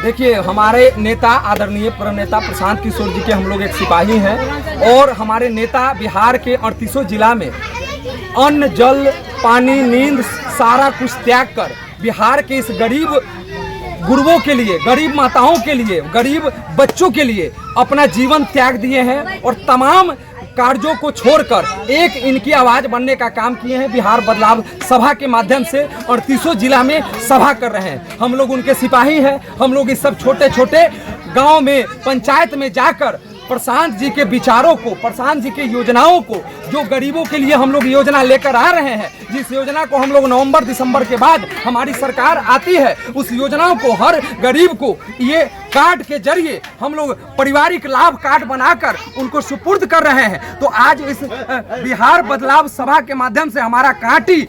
देखिए, हमारे नेता आदरणीय प्रणेता प्रशांत किशोर जी के हम लोग एक सिपाही हैं और हमारे नेता बिहार के 38 जिला में अन्न, जल, पानी, नींद सारा कुछ त्याग कर बिहार के इस गरीब गुरुओं के लिए, गरीब माताओं के लिए, गरीब बच्चों के लिए अपना जीवन त्याग दिए हैं और तमाम कार्यों को छोड़कर एक इनकी आवाज बनने का काम किए हैं। बिहार बदलाव सभा के माध्यम से 38 जिला में सभा कर रहे हैं। हम लोग उनके सिपाही हैं। हम लोग इस सब छोटे छोटे गांव में, पंचायत में जाकर प्रशांत जी के विचारों को, प्रशांत जी के योजनाओं को, जो गरीबों के लिए हम लोग योजना लेकर आ रहे हैं, जिस योजना को हम लोग नवंबर दिसंबर के बाद हमारी सरकार आती है, उस योजनाओं को हर गरीब को ये कार्ड के जरिए हम लोग पारिवारिक लाभ कार्ड बनाकर उनको सुपुर्द कर रहे हैं। तो आज इस बिहार बदलाव सभा के माध्यम से, हमारा कांटी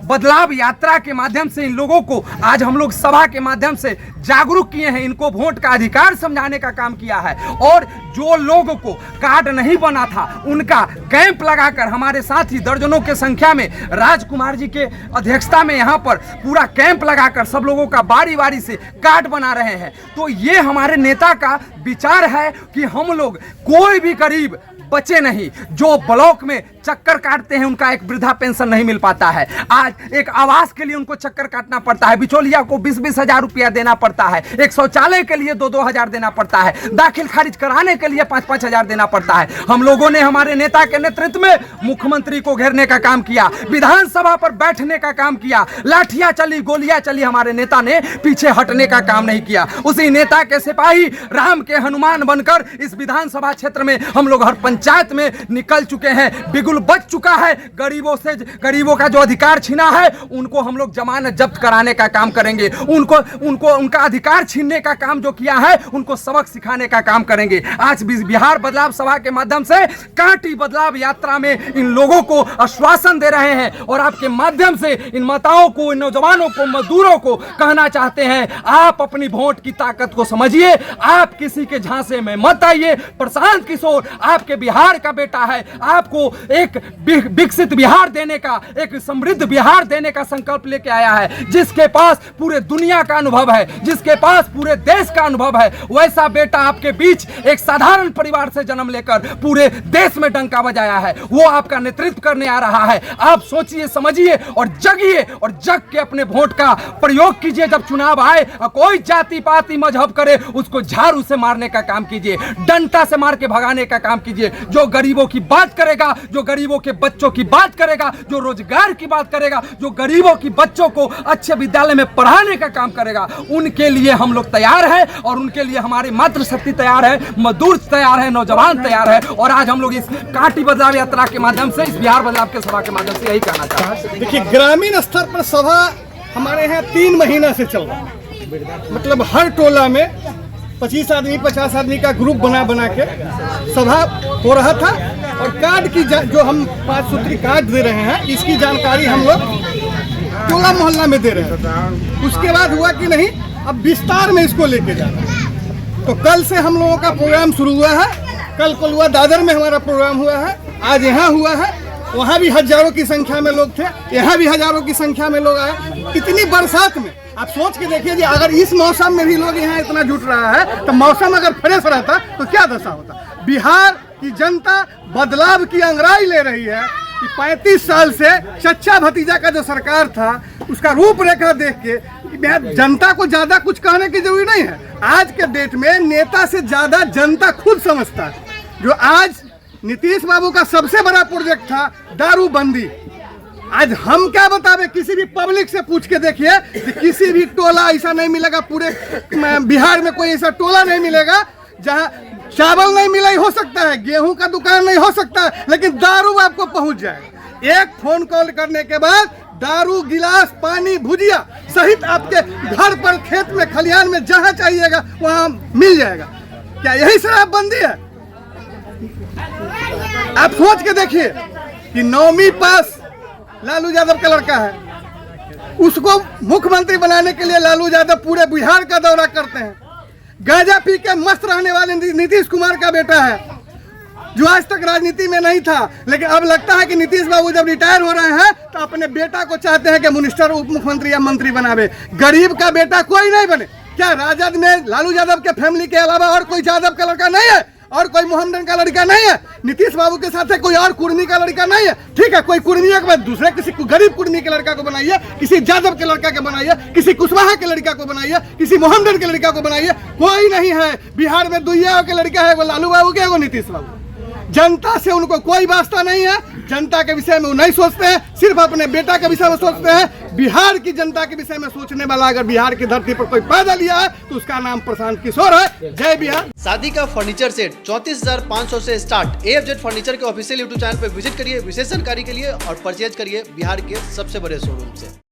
बदलाव यात्रा के माध्यम से इन लोगों को आज हम लोग सभा के माध्यम से जागरूक किए हैं, इनको वोट का अधिकार समझाने का काम किया है। और जो लोगों को कार्ड नहीं बना था उनका कैंप लगाकर हमारे साथ ही दर्जनों के संख्या में राजकुमार जी के अध्यक्षता में यहाँ पर पूरा कैंप लगाकर सब लोगों का बारी बारी से कार्ड बना रहे हैं। तो ये हमारे नेता का विचार है कि हम लोग कोई भी गरीब बचे नहीं। जो ब्लॉक में चक्कर काटते हैं उनका एक वृद्धा पेंशन नहीं मिल पाता है, आज एक आवास के लिए उनको चक्कर काटना पड़ता है, बिचौलिया को 20-20 हजार रुपया देना पड़ता है, एक शौचालय के लिए 2-2 हजार देना पड़ता है, दाखिल खारिज कराने के लिए 5-5 हजार देना पड़ता है। हम लोगों ने हमारे नेता के नेतृत्व में मुख्यमंत्री को घेरने का काम किया, विधानसभा पर बैठने का काम किया, लाठियां चली, गोलियां चली, हमारे नेता ने पीछे हटने का काम नहीं किया। उसी नेता के सिपाही राम के हनुमान बनकर इस विधानसभा क्षेत्र में हम लोग हर पंचायत में निकल चुके हैं। बिगुल बच चुका है। गरीबों से, गरीबों का जो अधिकार छीना है उनको हम लोग जमानत जब्त कराने का काम करेंगे, उनको उनका अधिकार छीनने का काम जो किया है उनको सबक सिखाने का काम करेंगे। आज बिहार बदलाव सभा के माध्यम से कांटी बदलाव यात्रा में इन लोगों को आश्वासन दे रहे हैं और आपके माध्यम से इन माताओं को, इन नौजवानों को, मजदूरों को कहना चाहते हैं, आप अपनी वोट की ताकत को समझिए, आप किसी के झांसे में मत आइए। प्रशांत किशोर आपके बिहार का बेटा है, आपको एक विकसित बिहार देने का, एक समृद्ध बिहार देने का संकल्प लेके आया है। जिसके पास पूरे दुनिया का अनुभव है, जिसके पास पूरे देश का अनुभव है, वैसा बेटा आपके बीच एक साधारण परिवार से जन्म लेकर पूरे देश में डंका बजाया है। वो आपका नेतृत्व करने आ रहा है। आप सोचिए, समझिए और जगिए और जग के अपने वोट का प्रयोग कीजिए। जब चुनाव आए कोई जाति पाति मजहब करे उसको झाड़ू से मारने का काम कीजिए, डंडा से मार के भगाने का काम कीजिए। जो गरीबों की बात करेगा, जो गरीबों के बच्चों की बात करेगा, जो रोजगार की बात करेगा, जो गरीबों की बच्चों को अच्छे विद्यालय में पढ़ाने का काम करेगा, उनके लिए हम लोग तैयार हैं और उनके लिए हमारी मातृशक्ति तैयार है, मजदूर तैयार है, नौजवान तैयार है। और आज हम लोग इस कांटी बदलाव यात्रा के माध्यम से, इस बिहार बदलाव के सभा के माध्यम से यही कहना चाहते हैं। देखिए, ग्रामीण स्तर पर सभा हमारे यहाँ 3 महीना से चल रहा है। मतलब हर टोला में 25 आदमी, 50 आदमी का ग्रुप बना के सभा हो रहा था और कार्ड की जो हम 5 सूत्री कार्ड दे रहे हैं, इसकी जानकारी हम लोग टोला मोहल्ला में दे रहे हैं। उसके बाद हुआ कि नहीं, अब विस्तार में इसको लेके जाना है। तो कल से हम लोगों का प्रोग्राम शुरू हुआ है। कल हुआ दादर में हमारा प्रोग्राम हुआ है, आज यहाँ हुआ है। वहाँ भी हजारों की संख्या में लोग थे, यहाँ भी हजारों की संख्या में लोग आए। इतनी बरसात में आप सोच के देखिए जी, अगर इस मौसम में भी लोग यहाँ इतना जुट रहा है तो मौसम अगर फ्रेश रहता तो क्या दशा होता। बिहार की जनता बदलाव की अंगड़ाई ले रही है कि 35 साल से चच्चा भतीजा का जो सरकार था उसका रूपरेखा देख के जनता को ज्यादा कुछ कहने की जरूरी नहीं है। आज के डेट में नेता से ज्यादा जनता खुद समझता है। जो आज नीतीश बाबू का सबसे बड़ा प्रोजेक्ट था दारूबंदी, आज हम क्या बतावे, किसी भी पब्लिक से पूछ के देखिए कि किसी भी टोला ऐसा नहीं मिलेगा, पूरे बिहार में कोई ऐसा टोला नहीं मिलेगा जहां चावल नहीं मिला, हो सकता है गेहूं का दुकान नहीं हो सकता है, लेकिन दारू आपको पहुंच जाएगा। एक फोन कॉल करने के बाद दारू, गिलास, पानी, भुजिया सहित आपके घर पर, खेत में, खलिहान में, जहां चाहिएगा वहां मिल जाएगा। क्या यही शराबबंदी है? आप सोच के देखिए कि 9वीं पास लालू यादव का लड़का है, उसको मुख्यमंत्री बनाने के लिए लालू यादव पूरे बिहार का दौरा करते हैं। गांजा पी के मस्त रहने वाले नीतीश कुमार का बेटा है, जो आज तक राजनीति में नहीं था, लेकिन अब लगता है कि नीतीश बाबू जब रिटायर हो रहे हैं तो अपने बेटा को चाहते हैं कि मिनिस्टर, उप मुख्यमंत्री या मंत्री बनावे। गरीब का बेटा कोई नहीं बने। क्या राजद में लालू यादव के फैमिली के अलावा और कोई यादव का लड़का नहीं है, और कोई मोहम्मदन का लड़का नहीं है? नीतीश बाबू के साथ कोई और कुर्मी का लड़का नहीं है? ठीक है, कोई कुर्मी के बाद दूसरे किसी गरीब कुर्मी के लड़का को बनाइए, किसी यादव के लड़का को बनाइए, किसी कुशवाहा के लड़का को बनाइए, किसी मोहम्मदन के लड़का को बनाइए, कोई नहीं है। बिहार में दुइया के लड़का है, वो लालू बाबू के, वो नीतीश बाबू। जनता से उनको कोई वास्ता नहीं है, जनता के विषय में वो नहीं सोचते हैं, सिर्फ अपने बेटा के विषय में सोचते हैं। बिहार की जनता के विषय में सोचने वाला अगर बिहार की धरती पर कोई पैदा लिया है तो उसका नाम प्रशांत किशोर है। जय बिहार। शादी का फर्नीचर सेट 34,500 से स्टार्ट। AFZ फर्नीचर के ऑफिशियल यूट्यूब चैनल पर विजिट करिए विशेष जानकारी के लिए और परचेज करिए बिहार के सबसे बड़े शोरूम से।